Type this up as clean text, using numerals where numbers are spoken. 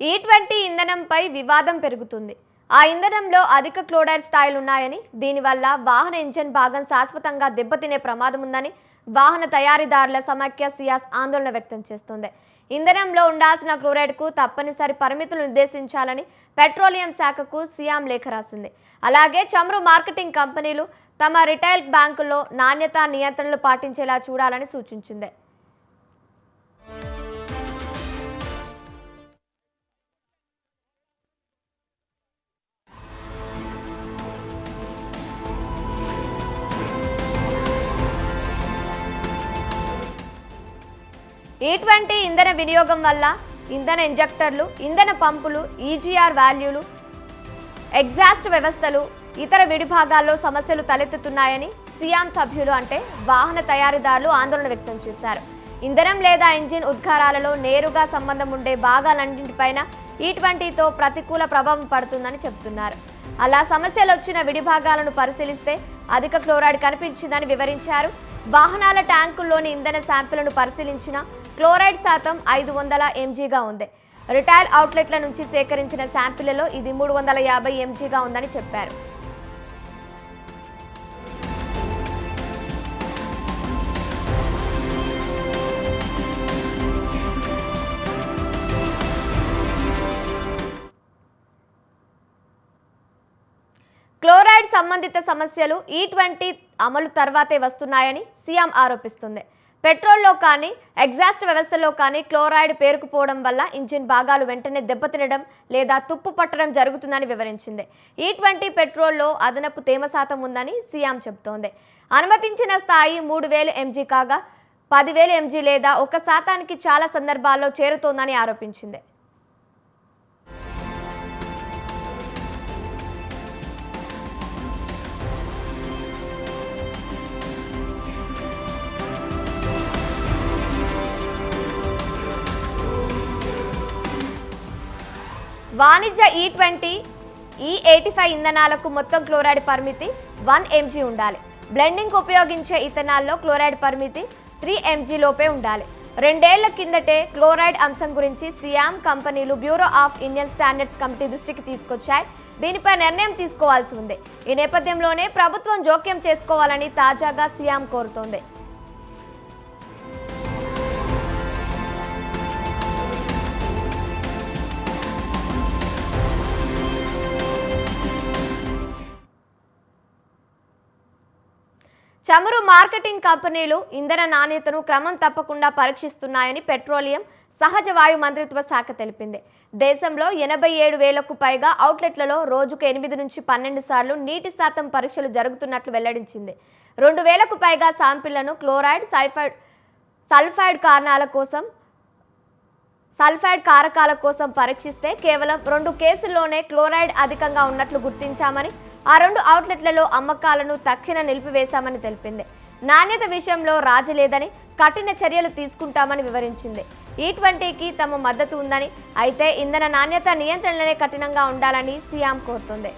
E20 ఇంధనంపై వివాదం పెరుగుతుంది. ఆ ఇంధనంలో అధిక క్లోరైడ్ స్థాయిలు ఉన్నాయని, దీనివల్ల వాహన ఇంజిన్ భాగం శాశ్వతంగా దెబ్బతినే ప్రమాదం ఉందని వాహన తయారీదారుల సమాఖ్య సియాస్ ఆందోళన వ్యక్తం చేస్తోంది. ఇంధనంలో ఉండాల్సిన క్లోరైడ్కు తప్పనిసరి పరిమితులు నిర్దేశించాలని పెట్రోలియం శాఖకు సియామ్ లేఖ రాసింది. అలాగే చమురు మార్కెటింగ్ కంపెనీలు తమ రిటైల్ బ్యాంకుల్లో నాణ్యతా నియంత్రణలు పాటించేలా చూడాలని సూచించింది. E20 ఇంధన వినియోగం వల్ల ఇంధన ఇంజెక్టర్లు, ఇంధన పంపులు, ఈజీఆర్ వాల్యూలు, ఎగ్జాస్ట్ వ్యవస్థలు, ఇతర విడిభాగాల్లో సమస్యలు తలెత్తుతున్నాయని సియామ్ సభ్యులు అంటే వాహన తయారీదారులు ఆందోళన వ్యక్తం చేశారు. ఇంధనం లేదా ఇంజిన్ ఉద్గారాలలో నేరుగా సంబంధం ఉండే భాగాలన్నింటిపైన E20తో ప్రతికూల ప్రభావం పడుతుందని చెబుతున్నారు. అలా సమస్యలు వచ్చిన విడిభాగాలను పరిశీలిస్తే అధిక క్లోరైడ్ కనిపించిందని వివరించారు. వాహనాల ట్యాంకుల్లోని ఇంధన శాంపిళ్లను పరిశీలించిన క్లోరైడ్ శాతం 500 mgగా ఉంది. రిటైల్ అవుట్లెట్ల నుంచి సేకరించిన శాంపిళ్లలో ఇది 350 mgగా ఉందని చెప్పారు. క్లోరైడ్ సంబంధిత సమస్యలు E20 అమలు తర్వాతే వస్తున్నాయని సియామ్ ఆరోపిస్తుంది. పెట్రోల్లో కానీ, ఎగ్జాస్ట్ వ్యవస్థలో కానీ క్లోరైడ్ పేరుకుపోవడం వల్ల ఇంజిన్ భాగాలు వెంటనే దెబ్బతినడం లేదా తుప్పు పట్టడం జరుగుతుందని వివరించింది. E20 పెట్రోల్లో అదనపు తేమ శాతం ఉందని సియామ్ చెబుతోంది. అనుమతించిన స్థాయి 3000 mg కాగా 10,000 mg లేదా 1% చాలా సందర్భాల్లో చేరుతోందని ఆరోపించింది. వాణిజ్య E20, E85 ఇంధనాలకు మొత్తం క్లోరైడ్ పరిమితి 1 mg ఉండాలి. బ్లెండింగ్ ఉపయోగించే ఇథనాల్లో క్లోరైడ్ పరిమితి 3 mg లోపే ఉండాలి. 2 ఏళ్ల కిందటే క్లోరైడ్ అంశం గురించి సియామ్ కంపెనీలు bureau of Indian standards committee దృష్టికి తీసుకొచ్చాయి. దీనిపై నిర్ణయం తీసుకోవాల్సి ఉంది. ఈ నేపథ్యంలోనే ప్రభుత్వం జోక్యం చేసుకోవాలని తాజాగా సియామ్ కోరుతోంది. చమురు మార్కెటింగ్ కంపెనీలు ఇంధన నాణ్యతను క్రమం తప్పకుండా పరీక్షిస్తున్నాయని పెట్రోలియం, సహజ వాయు మంత్రిత్వ శాఖ తెలిపింది. దేశంలో 87,000కు పైగా అవుట్లెట్లలో రోజుకు 8 నుంచి 12 సార్లు నీటి శాతం పరీక్షలు జరుగుతున్నట్లు వెల్లడించింది. 2,000కు పైగా శాంపిళ్లను క్లోరైడ్, సల్ఫైడ్ కారకాల కోసం పరీక్షిస్తే కేవలం 2 కేసుల్లోనే క్లోరైడ్ అధికంగా ఉన్నట్లు గుర్తించామని, ఆ 2 అవుట్లెట్లలో అమ్మకాలను తక్షణ నిలిపివేశామని తెలిపింది. నాణ్యత విషయంలో రాజీ లేదని, కఠిన చర్యలు తీసుకుంటామని వివరించింది. E20కి తమ మద్దతు ఉందని, అయితే ఇంధన నాణ్యత నియంత్రణలనే కఠినంగా ఉండాలని సియామ్ కోరుతోంది.